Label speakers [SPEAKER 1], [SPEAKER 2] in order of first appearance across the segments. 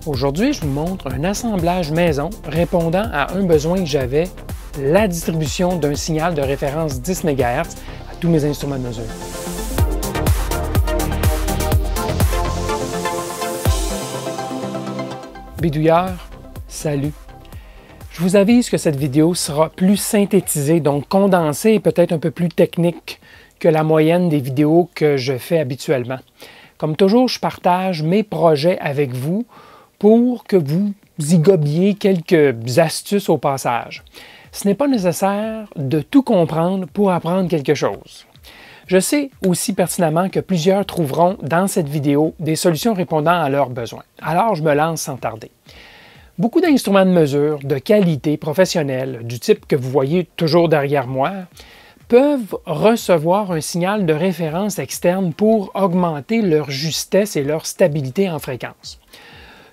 [SPEAKER 1] Aujourd'hui, je vous montre un assemblage maison répondant à un besoin que j'avais, la distribution d'un signal de référence 10 MHz à tous mes instruments de mesure. Bidouilleur, salut! Je vous avise que cette vidéo sera plus synthétisée, donc condensée et peut-être un peu plus technique que la moyenne des vidéos que je fais habituellement. Comme toujours, je partage mes projets avec vous pour que vous y gobiez quelques astuces au passage. Ce n'est pas nécessaire de tout comprendre pour apprendre quelque chose. Je sais aussi pertinemment que plusieurs trouveront dans cette vidéo des solutions répondant à leurs besoins. Alors, je me lance sans tarder. Beaucoup d'instruments de mesure de qualité professionnelle, du type que vous voyez toujours derrière moi, peuvent recevoir un signal de référence externe pour augmenter leur justesse et leur stabilité en fréquence.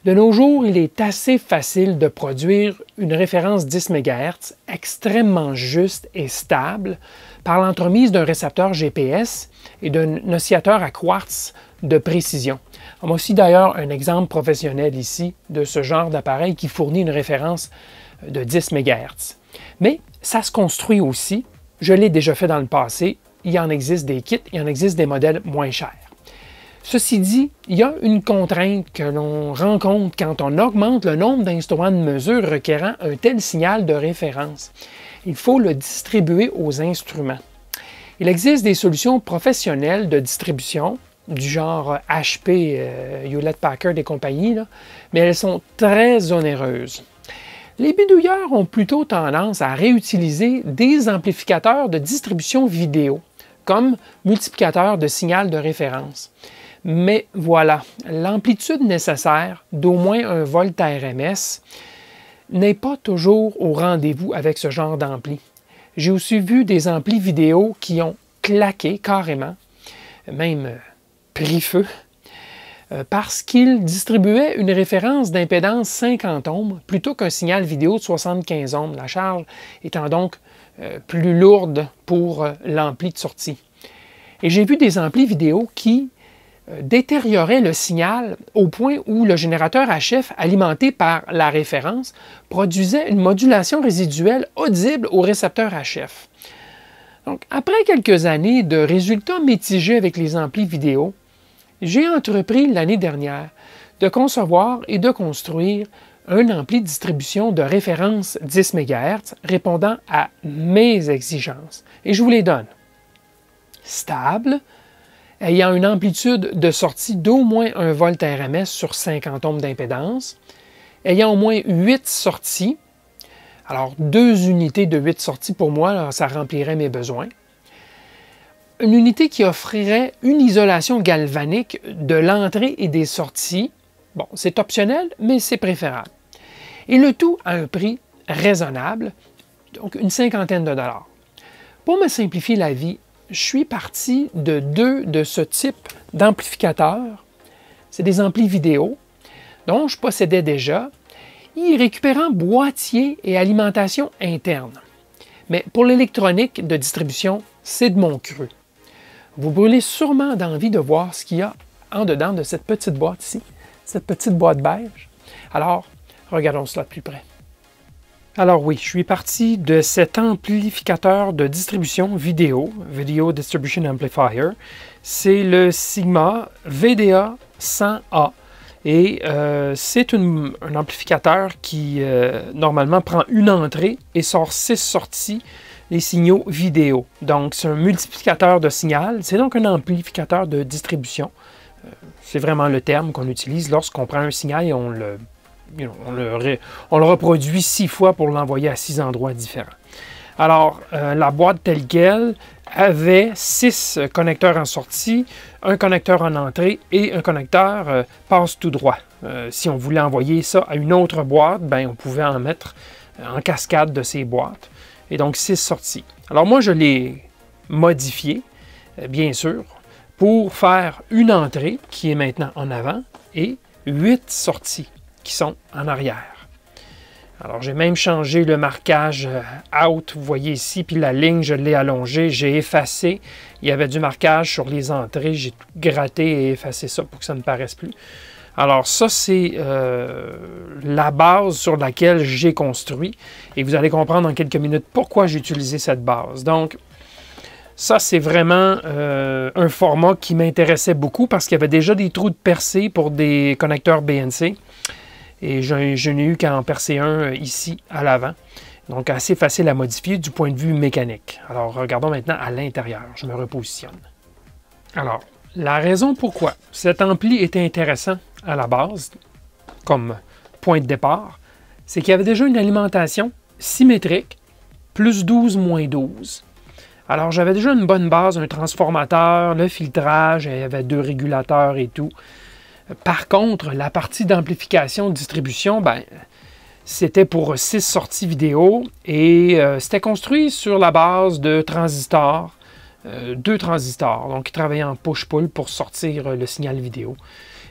[SPEAKER 1] De nos jours, il est assez facile de produire une référence 10 MHz extrêmement juste et stable par l'entremise d'un récepteur GPS et d'un oscillateur à quartz de précision. On a aussi d'ailleurs un exemple professionnel ici de ce genre d'appareil qui fournit une référence de 10 MHz. Mais ça se construit aussi. Je l'ai déjà fait dans le passé. Il y en existe des kits, il y en existe des modèles moins chers. Ceci dit, il y a une contrainte que l'on rencontre quand on augmente le nombre d'instruments de mesure requérant un tel signal de référence. Il faut le distribuer aux instruments. Il existe des solutions professionnelles de distribution, du genre HP, Hewlett-Packard et compagnie, mais elles sont très onéreuses. Les bidouilleurs ont plutôt tendance à réutiliser des amplificateurs de distribution vidéo, comme multiplicateurs de signal de référence. Mais voilà, l'amplitude nécessaire d'au moins 1 volt RMS n'est pas toujours au rendez-vous avec ce genre d'ampli. J'ai aussi vu des amplis vidéo qui ont claqué carrément, même pris feu, parce qu'ils distribuaient une référence d'impédance 50 ohms plutôt qu'un signal vidéo de 75 ohms, la charge étant donc plus lourde pour l'ampli de sortie. Et j'ai vu des amplis vidéo qui détériorait le signal au point où le générateur HF alimenté par la référence produisait une modulation résiduelle audible au récepteur HF. Donc, après quelques années de résultats mitigés avec les amplis vidéo, j'ai entrepris l'année dernière de concevoir et de construire un ampli de distribution de référence 10 MHz répondant à mes exigences. Et je vous les donne. Stable, ayant une amplitude de sortie d'au moins 1 volt RMS sur 50 ohms d'impédance, ayant au moins 8 sorties, alors 2 unités de 8 sorties pour moi, alors ça remplirait mes besoins, une unité qui offrirait une isolation galvanique de l'entrée et des sorties, bon, c'est optionnel, mais c'est préférable, et le tout à un prix raisonnable, donc une cinquantaine de dollars. Pour me simplifier la vie, je suis parti de 2 de ce type d'amplificateurs. C'est des amplis vidéo dont je possédais déjà, y récupérant boîtier et alimentation interne. Mais pour l'électronique de distribution, c'est de mon cru. Vous brûlez sûrement d'envie de voir ce qu'il y a en dedans de cette petite boîte ici, cette petite boîte beige. Alors, regardons cela de plus près. Alors oui, je suis parti de cet amplificateur de distribution vidéo, Video Distribution Amplifier. C'est le Sigma VDA 100A. Et c'est un amplificateur qui normalement prend une entrée et sort 6 sorties, les signaux vidéo. Donc c'est un multiplicateur de signal, c'est donc un amplificateur de distribution. C'est vraiment le terme qu'on utilise lorsqu'on prend un signal et on le reproduit 6 fois pour l'envoyer à 6 endroits différents. Alors, la boîte telle qu'elle avait 6 connecteurs en sortie, un connecteur en entrée et un connecteur passe tout droit. Si on voulait envoyer ça à une autre boîte, ben, on pouvait en mettre en cascade de ces boîtes. Et donc 6 sorties. Alors moi, je l'ai modifié, bien sûr, pour faire une entrée qui est maintenant en avant et 8 sorties qui sont en arrière. Alors, j'ai même changé le marquage out, vous voyez ici, puis la ligne, je l'ai allongée, j'ai effacé. Il y avait du marquage sur les entrées, j'ai tout gratté et effacé ça pour que ça ne paraisse plus. Alors ça, c'est la base sur laquelle j'ai construit. Et vous allez comprendre dans quelques minutes pourquoi j'ai utilisé cette base. Donc, ça, c'est vraiment un format qui m'intéressait beaucoup parce qu'il y avait déjà des trous de percée pour des connecteurs BNC. Et je n'ai eu qu'à en percer un ici à l'avant. Donc, assez facile à modifier du point de vue mécanique. Alors, regardons maintenant à l'intérieur. Je me repositionne. Alors, la raison pourquoi cet ampli était intéressant à la base, comme point de départ, c'est qu'il y avait déjà une alimentation symétrique, plus 12, moins 12. Alors, j'avais déjà une bonne base, un transformateur, le filtrage, il y avait 2 régulateurs et tout. Par contre, la partie d'amplification, de distribution, ben, c'était pour 6 sorties vidéo et c'était construit sur la base de transistors, 2 transistors, donc qui travaillaient en push-pull pour sortir le signal vidéo.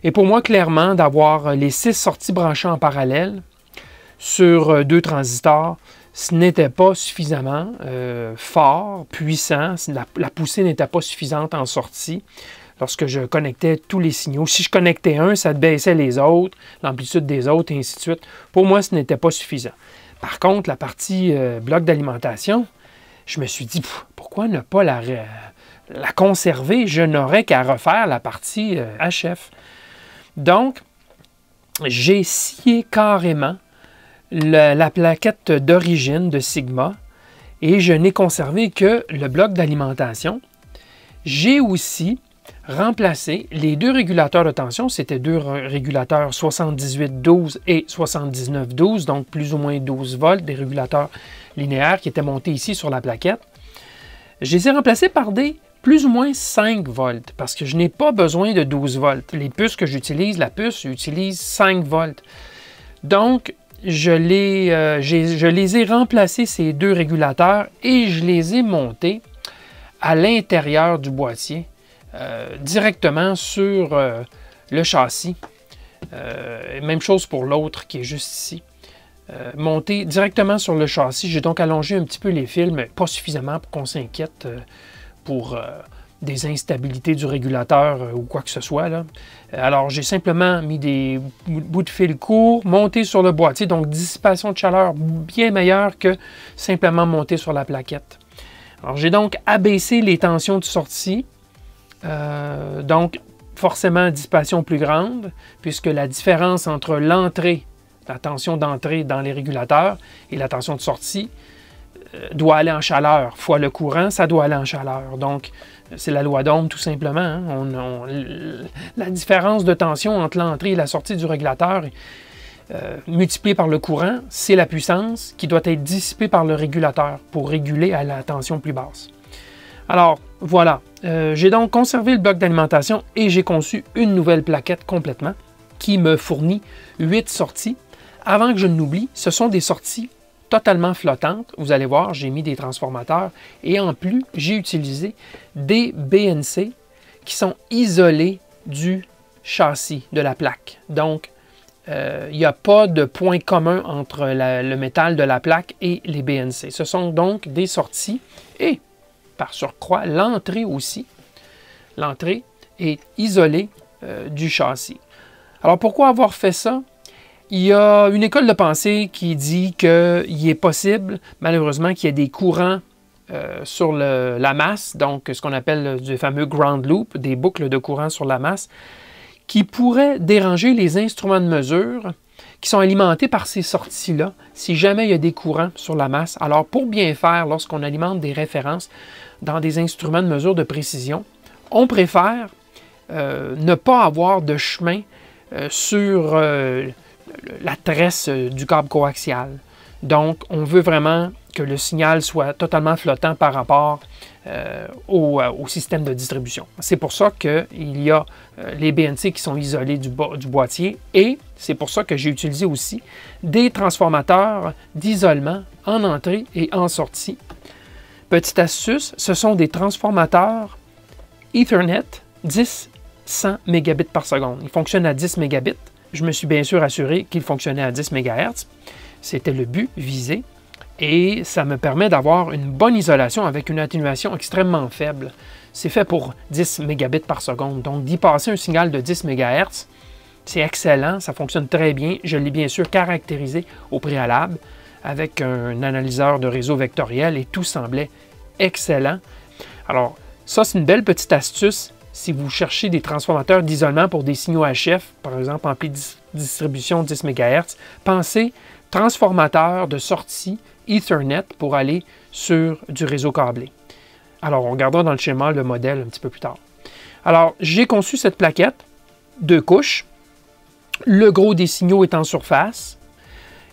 [SPEAKER 1] Et pour moi, clairement, d'avoir les 6 sorties branchées en parallèle sur 2 transistors, ce n'était pas suffisamment fort, puissant, la poussée n'était pas suffisante en sortie lorsque je connectais tous les signaux. Si je connectais un, ça baissait les autres, l'amplitude des autres, et ainsi de suite. Pour moi, ce n'était pas suffisant. Par contre, la partie bloc d'alimentation, je me suis dit, pourquoi ne pas la conserver? Je n'aurais qu'à refaire la partie HF. Donc, j'ai scié carrément la plaquette d'origine de Sigma et je n'ai conservé que le bloc d'alimentation. J'ai aussi remplacé les 2 régulateurs de tension, c'était 2 régulateurs 78-12 et 79-12, donc plus ou moins 12 volts, des régulateurs linéaires qui étaient montés ici sur la plaquette. Je les ai remplacés par des plus ou moins 5 volts, parce que je n'ai pas besoin de 12 volts. Les puces que j'utilise, la puce utilise 5 volts. Donc, je les ai remplacés, ces 2 régulateurs, et je les ai montés à l'intérieur du boîtier, directement sur le châssis. Même chose pour l'autre qui est juste ici. Monté directement sur le châssis. J'ai donc allongé un petit peu les fils, mais pas suffisamment pour qu'on s'inquiète pour des instabilités du régulateur ou quoi que ce soit, là. Alors, j'ai simplement mis des bouts de fil courts, montés sur le boîtier, donc dissipation de chaleur bien meilleure que simplement monter sur la plaquette. Alors, j'ai donc abaissé les tensions de sortie, donc forcément dissipation plus grande, puisque la différence entre l'entrée, la tension d'entrée dans les régulateurs et la tension de sortie doit aller en chaleur, fois le courant, ça doit aller en chaleur. Donc, c'est la loi d'Ohm tout simplement. Hein? La différence de tension entre l'entrée et la sortie du régulateur multipliée par le courant, c'est la puissance qui doit être dissipée par le régulateur pour réguler à la tension plus basse. Alors, voilà. J'ai donc conservé le bloc d'alimentation et j'ai conçu une nouvelle plaquette complètement qui me fournit 8 sorties. Avant que je n'oublie, ce sont des sorties totalement flottantes. Vous allez voir, j'ai mis des transformateurs et en plus, j'ai utilisé des BNC qui sont isolés du châssis, de la plaque. Donc, il n'y a pas de point commun entre le métal de la plaque et les BNC. Ce sont donc des sorties et, par surcroît, l'entrée aussi. L'entrée est isolée du châssis. Alors, pourquoi avoir fait ça? Il y a une école de pensée qui dit qu'il est possible, malheureusement, qu'il y ait des courants sur la masse, donc ce qu'on appelle du fameux ground loop, des boucles de courant sur la masse, qui pourraient déranger les instruments de mesure qui sont alimentés par ces sorties-là, si jamais il y a des courants sur la masse. Alors, pour bien faire, lorsqu'on alimente des références dans des instruments de mesure de précision, on préfère ne pas avoir de chemin sur la tresse du câble coaxial. Donc, on veut vraiment que le signal soit totalement flottant par rapport au système de distribution. C'est pour ça qu'il y a les BNC qui sont isolés du boîtier et c'est pour ça que j'ai utilisé aussi des transformateurs d'isolement en entrée et en sortie. Petite astuce, ce sont des transformateurs Ethernet 10-100 mégabits par seconde. Ils fonctionnent à 10 mégabits. Je me suis bien sûr assuré qu'ils fonctionnaient à 10 MHz. C'était le but visé. Et ça me permet d'avoir une bonne isolation avec une atténuation extrêmement faible. C'est fait pour 10 mégabits par seconde. Donc, d'y passer un signal de 10 MHz, C'est excellent, ça fonctionne très bien. Je l'ai bien sûr caractérisé au préalable avec un analyseur de réseau vectoriel et tout semblait excellent. Alors, ça, c'est une belle petite astuce si vous cherchez des transformateurs d'isolement pour des signaux HF, par exemple ampli distribution 10 MHz. Pensez transformateur de sortie Ethernet pour aller sur du réseau câblé. Alors, on regardera dans le schéma le modèle un petit peu plus tard. Alors, j'ai conçu cette plaquette, 2 couches. Le gros des signaux est en surface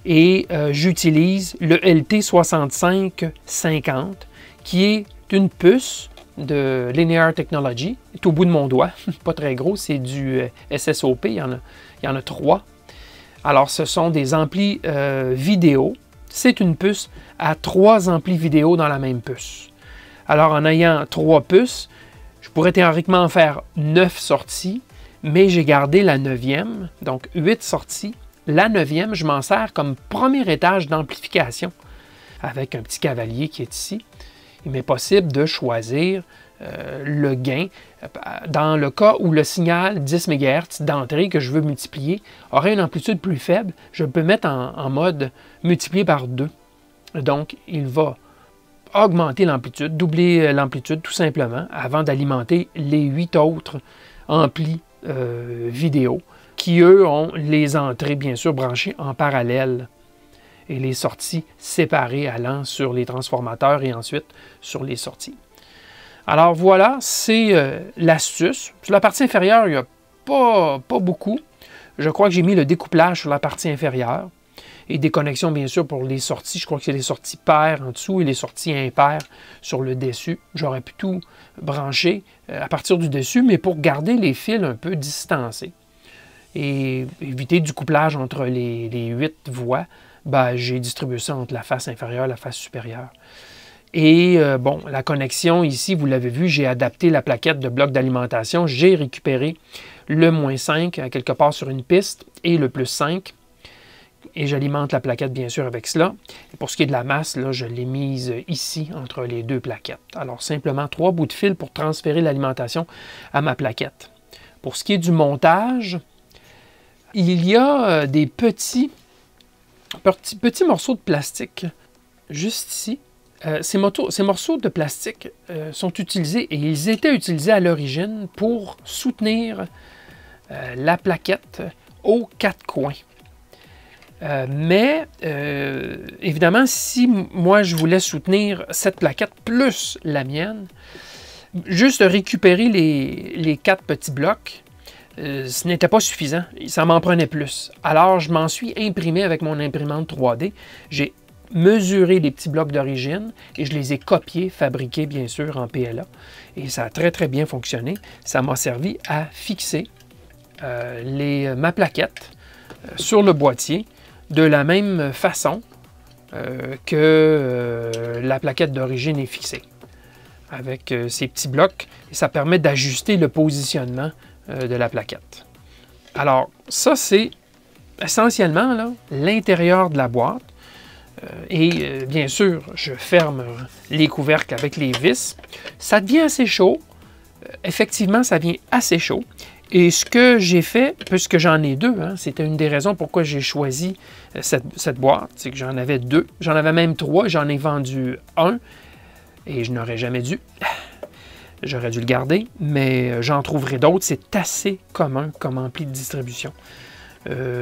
[SPEAKER 1] et j'utilise le LT6550 qui est une puce de Linear Technology. C'est au bout de mon doigt, pas très gros, c'est du SSOP, il y en a 3. Alors, ce sont des amplis vidéo. C'est une puce à 3 amplis vidéo dans la même puce. Alors, en ayant 3 puces, je pourrais théoriquement en faire 9 sorties, mais j'ai gardé la 9e, donc 8 sorties. La 9e, je m'en sers comme premier étage d'amplification avec un petit cavalier qui est ici. Il m'est possible de choisir le gain. Dans le cas où le signal 10 MHz d'entrée que je veux multiplier aurait une amplitude plus faible, je peux mettre en mode multiplié par 2. Donc, il va augmenter l'amplitude, doubler l'amplitude tout simplement, avant d'alimenter les 8 autres amplis vidéo, qui eux ont les entrées bien sûr branchées en parallèle et les sorties séparées allant sur les transformateurs et ensuite sur les sorties. Alors voilà, c'est l'astuce. Sur la partie inférieure, il n'y a pas beaucoup. Je crois que j'ai mis le découplage sur la partie inférieure et des connexions bien sûr pour les sorties. Je crois que c'est les sorties paires en dessous et les sorties impaires sur le dessus. J'aurais pu tout brancher à partir du dessus, mais pour garder les fils un peu distancés et éviter du couplage entre les 8 voies, ben, j'ai distribué ça entre la face inférieure et la face supérieure. Et bon, la connexion ici, vous l'avez vu, j'ai adapté la plaquette de bloc d'alimentation. J'ai récupéré le -5 quelque part sur une piste et le +5. Et j'alimente la plaquette bien sûr avec cela. Et pour ce qui est de la masse, là, je l'ai mise ici entre les 2 plaquettes. Alors simplement 3 bouts de fil pour transférer l'alimentation à ma plaquette. Pour ce qui est du montage, il y a des petits morceaux de plastique juste ici. Ces morceaux de plastique sont utilisés et ils étaient utilisés à l'origine pour soutenir la plaquette aux 4 coins. Mais évidemment, si moi je voulais soutenir cette plaquette plus la mienne, juste récupérer les 4 petits blocs, ce n'était pas suffisant, ça m'en prenait plus. Alors je m'en suis imprimé avec mon imprimante 3D, j'ai mesuré les petits blocs d'origine et je les ai copiés, fabriqués bien sûr en PLA. Et ça a très très bien fonctionné. Ça m'a servi à fixer ma plaquette sur le boîtier de la même façon que la plaquette d'origine est fixée. Avec ces petits blocs, et ça permet d'ajuster le positionnement de la plaquette. Alors, ça c'est essentiellement l'intérieur de la boîte. Et bien sûr, je ferme les couvercles avec les vis. Ça devient assez chaud. Effectivement, ça devient assez chaud. Et ce que j'ai fait, puisque j'en ai 2, c'était une des raisons pourquoi j'ai choisi cette boîte, c'est que j'en avais 2. J'en avais même 3, j'en ai vendu 1 et je n'aurais jamais dû. J'aurais dû le garder, mais j'en trouverai d'autres. C'est assez commun comme ampli de distribution.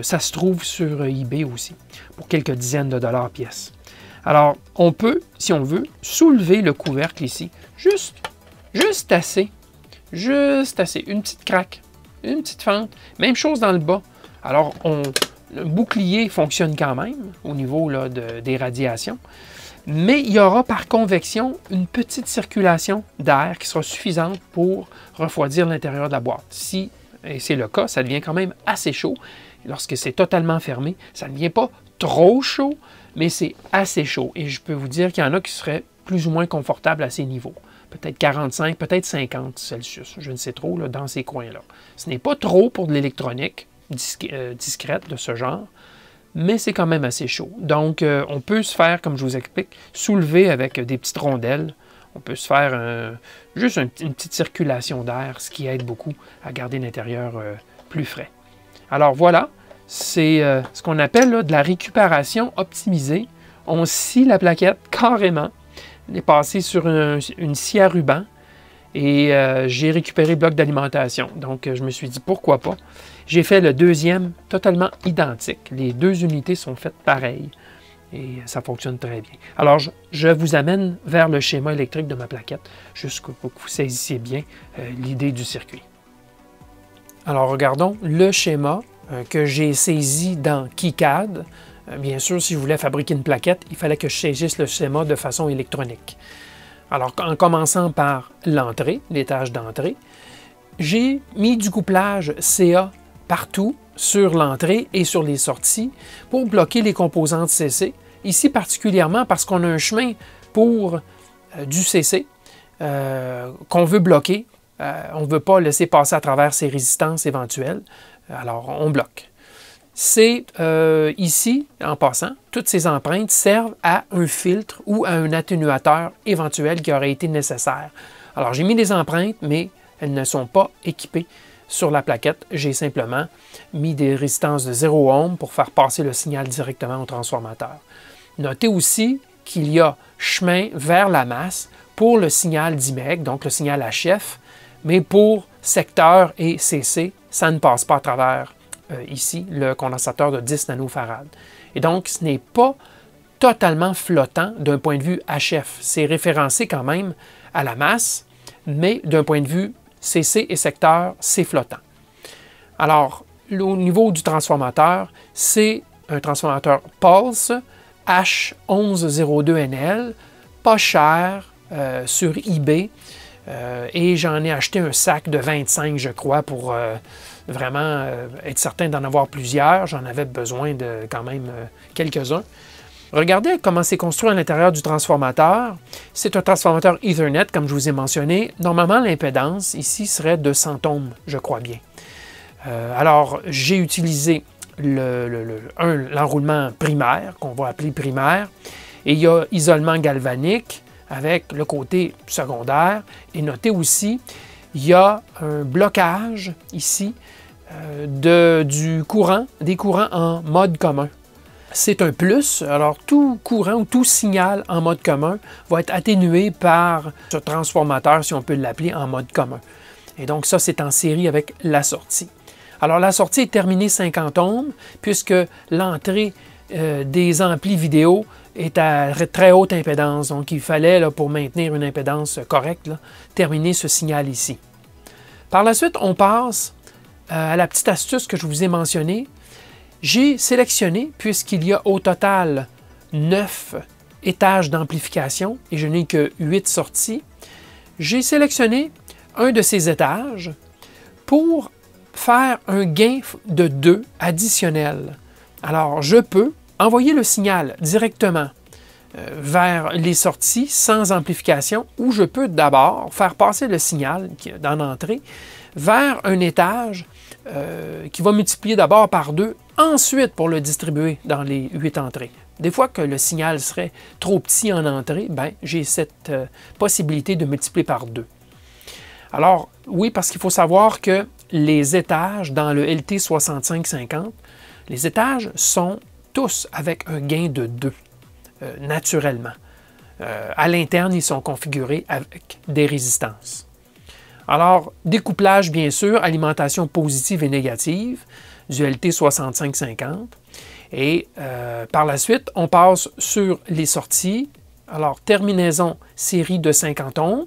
[SPEAKER 1] Ça se trouve sur eBay aussi, pour quelques dizaines de dollars pièce. Alors, on peut, si on veut, soulever le couvercle ici, juste assez, une petite craque, une petite fente, même chose dans le bas. Alors, le bouclier fonctionne quand même au niveau là, des radiations, mais il y aura par convection une petite circulation d'air qui sera suffisante pour refroidir l'intérieur de la boîte. Si et c'est le cas, ça devient quand même assez chaud. Lorsque c'est totalement fermé, ça ne devient pas trop chaud, mais c'est assez chaud. Et je peux vous dire qu'il y en a qui seraient plus ou moins confortables à ces niveaux. Peut-être 45, peut-être 50 Celsius, je ne sais trop, là, dans ces coins-là. Ce n'est pas trop pour de l'électronique discrète de ce genre, mais c'est quand même assez chaud. Donc, on peut se faire, comme je vous explique, soulever avec des petites rondelles. On peut se faire juste une petite circulation d'air, ce qui aide beaucoup à garder l'intérieur plus frais. Alors voilà, c'est ce qu'on appelle là, de la récupération optimisée. On scie la plaquette carrément. Elle est passée sur une scie à ruban et j'ai récupéré le bloc d'alimentation. Donc je me suis dit pourquoi pas. J'ai fait le deuxième totalement identique. Les deux unités sont faites pareilles et ça fonctionne très bien. Alors je vous amène vers le schéma électrique de ma plaquette, juste pour que vous saisissiez bien l'idée du circuit. Alors regardons le schéma que j'ai saisi dans KiCad. Bien sûr, si je voulais fabriquer une plaquette, il fallait que je saisisse le schéma de façon électronique. Alors, en commençant par l'entrée, l'étage d'entrée, j'ai mis du couplage CA partout sur l'entrée et sur les sorties pour bloquer les composantes CC. Ici particulièrement parce qu'on a un chemin pour du CC qu'on veut bloquer. On ne veut pas laisser passer à travers ces résistances éventuelles. Alors, on bloque. C'est ici, en passant, toutes ces empreintes servent à un filtre ou à un atténuateur éventuel qui aurait été nécessaire. Alors, j'ai mis des empreintes, mais elles ne sont pas équipées sur la plaquette. J'ai simplement mis des résistances de 0 ohm pour faire passer le signal directement au transformateur. Notez aussi qu'il y a chemin vers la masse pour le signal d'IMEG, donc le signal HF, mais pour secteur et CC, ça ne passe pas à travers ici le condensateur de 10 nanofarad. Et donc, ce n'est pas totalement flottant d'un point de vue HF. C'est référencé quand même à la masse, mais d'un point de vue CC et secteur, c'est flottant. Alors, au niveau du transformateur, c'est un transformateur Pulse H1102NL, pas cher, sur eBay, et j'en ai acheté un sac de 25, je crois, pour vraiment être certain d'en avoir plusieurs. J'en avais besoin de quand même quelques-uns. Regardez comment c'est construit à l'intérieur du transformateur. C'est un transformateur Ethernet, comme je vous ai mentionné. Normalement, l'impédance ici serait de 100 ohms, je crois bien. Alors, j'ai utilisé l'enroulement primaire, qu'on va appeler primaire, et il y a isolement galvanique avec le côté secondaire. Et notez aussi, il y a un blocage ici des courants en mode commun. C'est un plus, alors tout courant ou tout signal en mode commun va être atténué par ce transformateur, si on peut l'appeler, en mode commun. Et donc ça, c'est en série avec la sortie. Alors la sortie est terminée 50 ohms, puisque l'entrée des amplis vidéo est à très haute impédance. Donc il fallait, là, pour maintenir une impédance correcte, là, terminer ce signal ici. Par la suite, on passe à la petite astuce que je vous ai mentionnée. J'ai sélectionné, puisqu'il y a au total 9 étages d'amplification et je n'ai que 8 sorties, j'ai sélectionné un de ces étages pour faire un gain de 2 additionnel. Alors, je peux envoyer le signal directement vers les sorties sans amplification, ou je peux d'abord faire passer le signal dans l'entrée vers un étage qui va multiplier d'abord par 2, ensuite pour le distribuer dans les 8 entrées. Des fois que le signal serait trop petit en entrée, ben, j'ai cette possibilité de multiplier par 2. Alors, oui, parce qu'il faut savoir que les étages dans le LT6550, les étages sont tous avec un gain de 2, naturellement. À l'interne, ils sont configurés avec des résistances. Alors, découplage, bien sûr, alimentation positive et négative du LT6550. Et par la suite, on passe sur les sorties. Alors, terminaison série de 50 ohms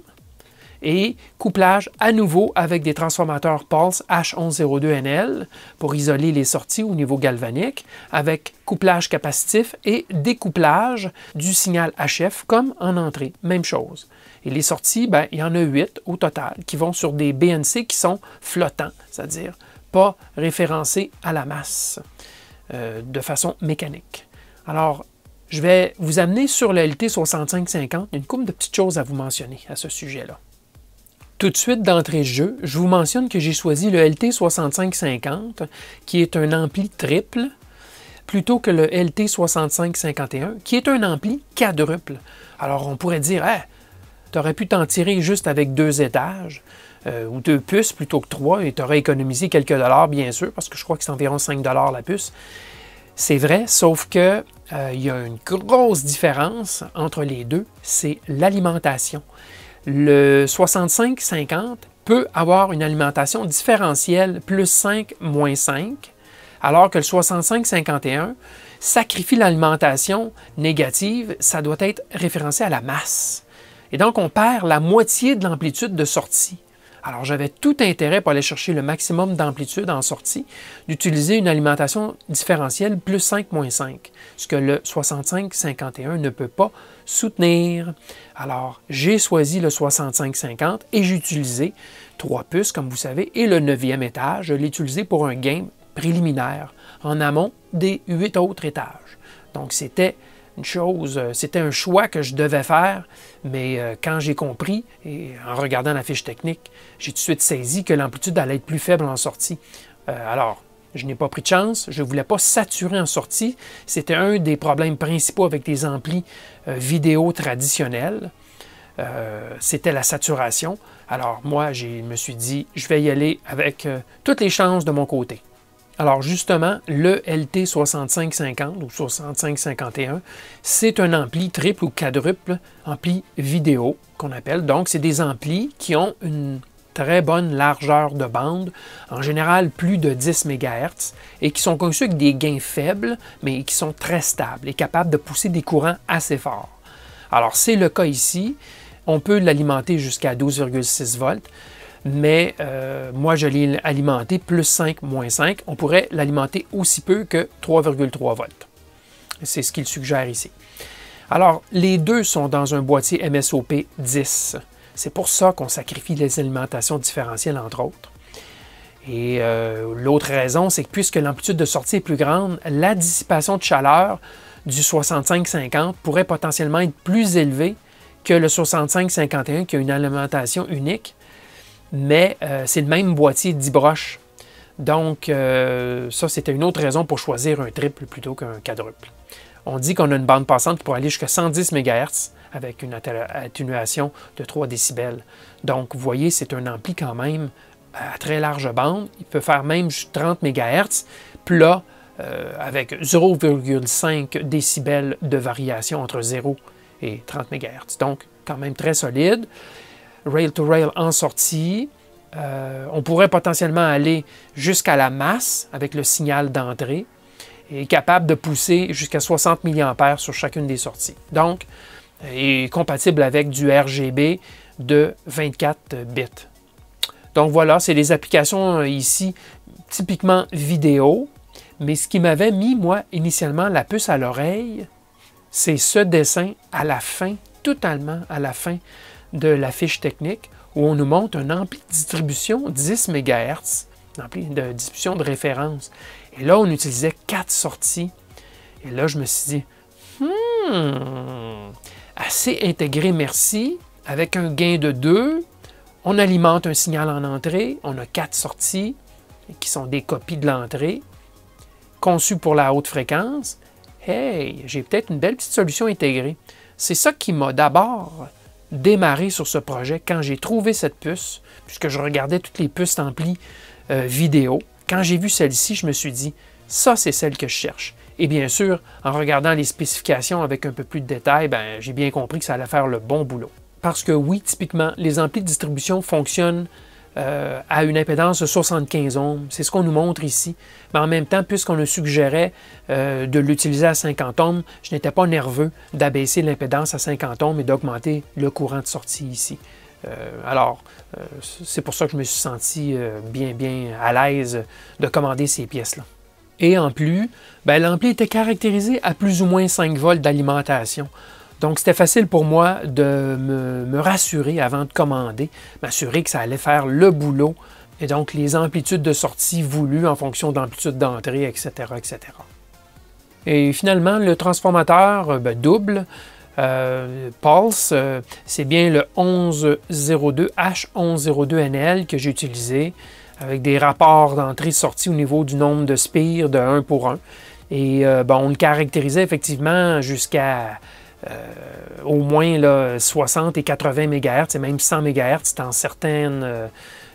[SPEAKER 1] et couplage à nouveau avec des transformateurs Pulse H1102NL pour isoler les sorties au niveau galvanique, avec couplage capacitif et découplage du signal HF comme en entrée. Même chose. Et les sorties, ben, il y en a 8 au total qui vont sur des BNC qui sont flottants, c'est-à-dire pas référencés à la masse de façon mécanique. Alors, je vais vous amener sur le LT6550, une couple de petites choses à vous mentionner à ce sujet-là. Tout de suite d'entrée de jeu, je vous mentionne que j'ai choisi le LT6550, qui est un ampli triple, plutôt que le LT6551, qui est un ampli quadruple. Alors on pourrait dire, hey, tu aurais pu t'en tirer juste avec 2 étages. ou 2 puces plutôt que 3, et tu aurais économisé quelques dollars, bien sûr, parce que je crois que c'est environ 5 $ la puce. C'est vrai, sauf que il y a une grosse différence entre les deux, c'est l'alimentation. Le 65-50 peut avoir une alimentation différentielle plus 5, moins 5, alors que le 65-51 sacrifie l'alimentation négative, ça doit être référencé à la masse. Et donc, on perd la moitié de l'amplitude de sortie. Alors, j'avais tout intérêt pour aller chercher le maximum d'amplitude en sortie, d'utiliser une alimentation différentielle plus 5, moins 5, ce que le 65-51 ne peut pas soutenir. Alors, j'ai choisi le 65-50 et j'ai utilisé 3 puces, comme vous savez, et le 9e étage, je l'ai utilisé pour un game préliminaire, en amont des 8 autres étages. Donc, c'était une chose, c'était un choix que je devais faire, mais quand j'ai compris, et en regardant la fiche technique, j'ai tout de suite saisi que l'amplitude allait être plus faible en sortie. Alors, je n'ai pas pris de chance, je ne voulais pas saturer en sortie. C'était un des problèmes principaux avec des amplis vidéo traditionnels. C'était la saturation. Alors, moi, je me suis dit, je vais y aller avec toutes les chances de mon côté. Alors justement, le LT6550 ou 6551, c'est un ampli triple ou quadruple, ampli vidéo qu'on appelle. Donc, c'est des amplis qui ont une très bonne largeur de bande, en général plus de 10 MHz, et qui sont conçus avec des gains faibles, mais qui sont très stables et capables de pousser des courants assez forts. Alors, c'est le cas ici. On peut l'alimenter jusqu'à 12,6 volts. Mais moi, je l'ai alimenté plus 5, moins 5. On pourrait l'alimenter aussi peu que 3,3 volts. C'est ce qu'il suggère ici. Alors, les deux sont dans un boîtier MSOP 10. C'est pour ça qu'on sacrifie les alimentations différentielles, entre autres. Et l'autre raison, c'est que puisque l'amplitude de sortie est plus grande, la dissipation de chaleur du 65-50 pourrait potentiellement être plus élevée que le 65-51 qui a une alimentation unique. Mais c'est le même boîtier 10 broches. Donc, ça, c'était une autre raison pour choisir un triple plutôt qu'un quadruple. On dit qu'on a une bande passante qui pourrait aller jusqu'à 110 MHz avec une atténuation de 3 décibels. Donc, vous voyez, c'est un ampli quand même à très large bande. Il peut faire même 30 MHz plat avec 0,5 décibels de variation entre 0 et 30 MHz. Donc, quand même très solide. Rail-to-rail en sortie. On pourrait potentiellement aller jusqu'à la masse avec le signal d'entrée et capable de pousser jusqu'à 60 mA sur chacune des sorties. Donc, est compatible avec du RGB de 24 bits. Donc voilà, c'est les applications ici typiquement vidéo, mais ce qui m'avait mis, moi, initialement, la puce à l'oreille, c'est ce dessin à la fin, totalement à la fin de la fiche technique où on nous montre un ampli de distribution 10 MHz, un ampli de distribution de référence. Et là, on utilisait 4 sorties. Et là, je me suis dit, assez intégré, merci. Avec un gain de 2, on alimente un signal en entrée. On a 4 sorties qui sont des copies de l'entrée, conçues pour la haute fréquence. Hey, j'ai peut-être une belle petite solution intégrée. C'est ça qui m'a d'abord démarré sur ce projet quand j'ai trouvé cette puce, puisque je regardais toutes les puces amplis vidéo. Quand j'ai vu celle-ci, je me suis dit, ça, c'est celle que je cherche. Et bien sûr, en regardant les spécifications avec un peu plus de détails, j'ai bien compris que ça allait faire le bon boulot. Parce que oui, typiquement, les amplis de distribution fonctionnent à une impédance de 75 ohms. C'est ce qu'on nous montre ici. Mais en même temps, puisqu'on nous suggérait de l'utiliser à 50 ohms, je n'étais pas nerveux d'abaisser l'impédance à 50 ohms et d'augmenter le courant de sortie ici. C'est pour ça que je me suis senti bien à l'aise de commander ces pièces-là. Et en plus, l'ampli était caractérisé à plus ou moins 5 volts d'alimentation. Donc, c'était facile pour moi de me rassurer avant de commander, m'assurer que ça allait faire le boulot, et donc les amplitudes de sortie voulues en fonction d'amplitude d'entrée, etc., etc. Et finalement, le transformateur double, Pulse, c'est bien le 1102 H1102NL que j'ai utilisé, avec des rapports d'entrée-sortie au niveau du nombre de spires de 1 pour 1. Et on le caractérisait effectivement jusqu'à au moins là, 60 et 80 MHz et même 100 MHz dans certaines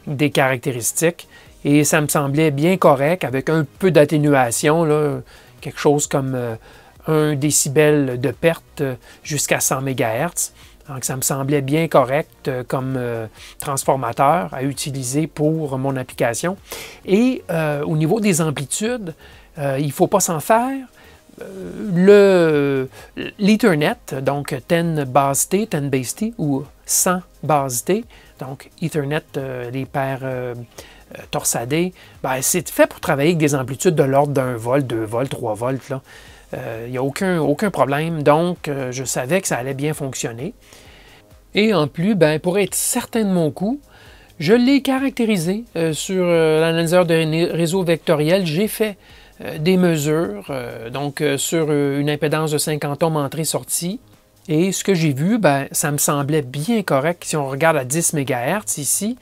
[SPEAKER 1] des caractéristiques. Et ça me semblait bien correct avec un peu d'atténuation, quelque chose comme 1 décibel de perte jusqu'à 100 MHz. Donc ça me semblait bien correct comme transformateur à utiliser pour mon application. Et au niveau des amplitudes, il ne faut pas s'en faire. L'Ethernet, donc 10 base T, 10 base T ou 100 base T, donc Ethernet, les paires torsadées, ben, c'est fait pour travailler avec des amplitudes de l'ordre d'1 volt, 2 volts, 3 volts. Il n'y a aucun problème, donc je savais que ça allait bien fonctionner. Et en plus, ben, pour être certain de mon coup, je l'ai caractérisé sur l'analyseur de réseau vectoriel. J'ai fait des mesures, sur une impédance de 50 ohms entrée-sortie. Et ce que j'ai vu, ben, ça me semblait bien correct. Si on regarde à 10 MHz ici,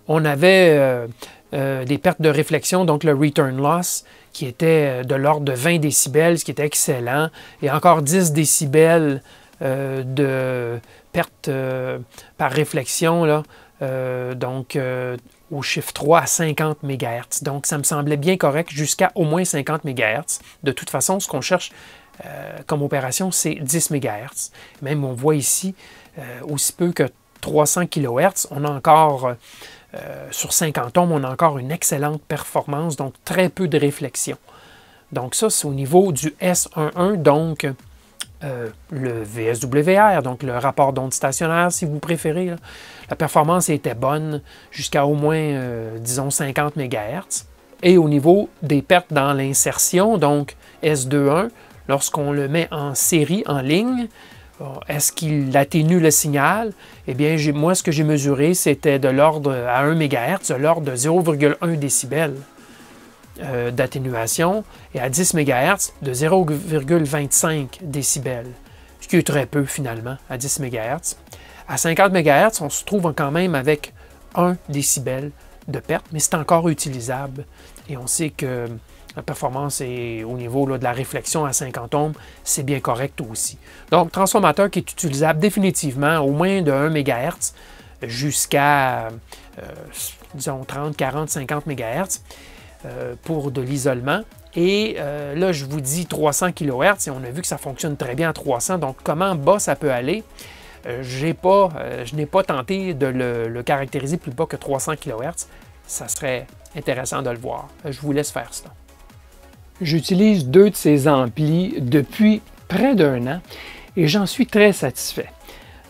[SPEAKER 1] on avait des pertes de réflexion, donc le return loss, qui était de l'ordre de 20 décibels, ce qui était excellent. Et encore 10 décibels de perte par réflexion, là, au chiffre 3 à 50 MHz. Donc, ça me semblait bien correct jusqu'à au moins 50 MHz. De toute façon, ce qu'on cherche comme opération, c'est 10 MHz. Même on voit ici, aussi peu que 300 kHz, on a encore, sur 50 ohms, on a encore une excellente performance, donc très peu de réflexion. Donc ça, c'est au niveau du S11, donc le VSWR, donc le rapport d'onde stationnaire, si vous préférez. Là. La performance était bonne jusqu'à au moins, disons, 50 MHz. Et au niveau des pertes dans l'insertion, donc S21, lorsqu'on le met en série, en ligne, est-ce qu'il atténue le signal? Eh bien, moi, ce que j'ai mesuré, c'était de l'ordre à 1 MHz, de l'ordre de 0,1 décibel d'atténuation, et à 10 MHz, de 0,25 décibels, ce qui est très peu, finalement, à 10 MHz. À 50 MHz, on se trouve quand même avec 1 décibel de perte, mais c'est encore utilisable. Et on sait que la performance est au niveau là, de la réflexion à 50 ohms, c'est bien correct aussi. Donc, transformateur qui est utilisable définitivement au moins de 1 MHz jusqu'à, disons, 30, 40, 50 MHz pour de l'isolement. Et là, je vous dis 300 kHz et on a vu que ça fonctionne très bien à 300. Donc, comment bas ça peut aller? Je n'ai pas tenté de le caractériser plus bas que 300 kHz. Ça serait intéressant de le voir. Je vous laisse faire ça. J'utilise 2 de ces amplis depuis près d'1 an et j'en suis très satisfait.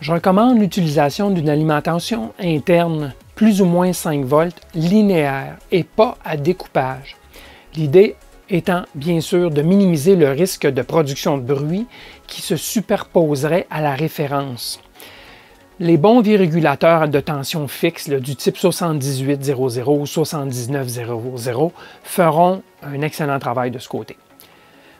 [SPEAKER 1] Je recommande l'utilisation d'une alimentation interne plus ou moins 5 volts linéaire et pas à découpage. L'idée étant bien sûr de minimiser le risque de production de bruit qui se superposerait à la référence. Les bons régulateurs de tension fixe du type 7800 ou 7900 feront un excellent travail de ce côté.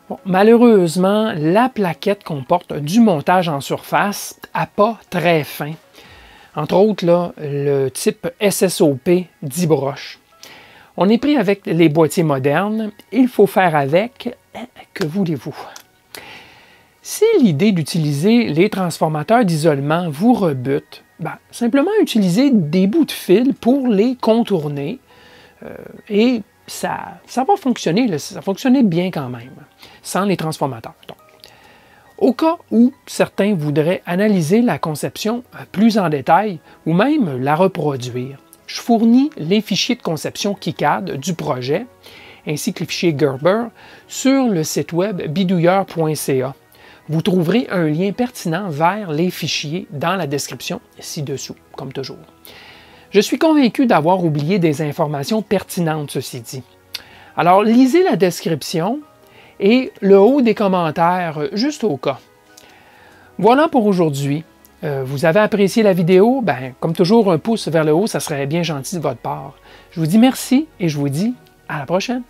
[SPEAKER 1] Bon, malheureusement, la plaquette comporte du montage en surface à pas très fin. Entre autres, là, le type SSOP 10 broches. On est pris avec les boîtiers modernes, il faut faire avec, que voulez-vous? Si l'idée d'utiliser les transformateurs d'isolement vous rebute, simplement utilisez des bouts de fil pour les contourner et ça va fonctionner, ça va fonctionner bien quand même, sans les transformateurs. Donc, au cas où certains voudraient analyser la conception plus en détail ou même la reproduire, je fournis les fichiers de conception KiCad du projet ainsi que les fichiers Gerber sur le site web bidouilleur.ca. Vous trouverez un lien pertinent vers les fichiers dans la description ci-dessous, comme toujours. Je suis convaincu d'avoir oublié des informations pertinentes, ceci dit. Alors, lisez la description et le haut des commentaires, juste au cas. Voilà pour aujourd'hui. Vous avez apprécié la vidéo? Comme toujours, un pouce vers le haut, ça serait bien gentil de votre part. Je vous dis merci et je vous dis à la prochaine.